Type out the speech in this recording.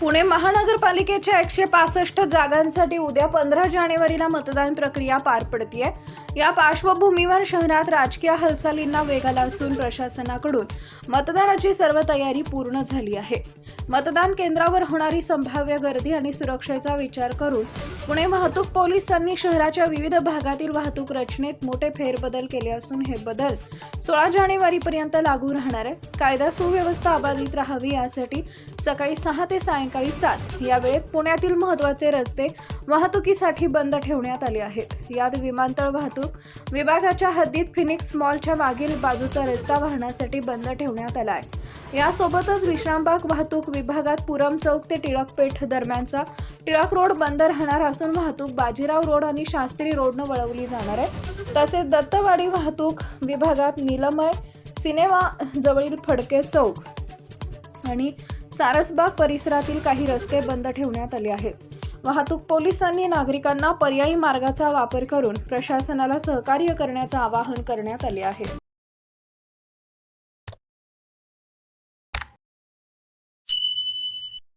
पुणे महानगरपालिकेच्या 165 जागांसाठी उद्या 15 जानेवारीला मतदान प्रक्रिया पार पडतेय। या पार्श्वभूमीवर शहरात राजकीय हालचालींना वेग आला असून प्रशासनाकडून मतदानाची सर्व तयारी पूर्ण झाली आहे। मतदान केंद्रावर होणारी संभाव्य गर्दी आणि सुरक्षेचा विचार करून पुणे वाहतूक पोलिसांनी शहराच्या विविध भागातील वाहतूक रचनेत मोठे फेरबदल केले असून हे बदल 16 जानेवारीपर्यंत लागू राहणार आहे। कायदा सुव्यवस्था अबाधित राहावी यासाठी सकाळी 6 ते सायंकाळी 7 या वेळेत पुण्यातील महत्त्वाचे रस्ते वाहतुकीसाठी बंद ठेवण्यात आले आहेत। यात विमानतळ वाहतूक विभागाच्या हद्दीत फिनिक्स मॉलच्या मागील बाजूचा रस्ता वाहनासाठी बंद ठेवण्यात आला आहे। यासोबतच विश्रामबाग वाहतूक विभागात पुरम चौक ते टिळकपेठ दरम्यानचा टिळक रोड बंद राहणार असून वाहतूक बाजीराव रोड आणि शास्त्री रोडनं वळवली जाणार आहे। तसेच दत्तवाडी वाहतूक विभागात नीलमय सिनेमा जवळील फडके चौक आणि सारसबाग परिसरातील काही रस्ते बंद ठेवण्यात आले आहेत। वाहतूक पोलिसांनी नागरिकांना पर्यायी मार्गाचा वापर करून प्रशासनाला सहकार्य करण्याचे आवाहन करण्यात आले आहे।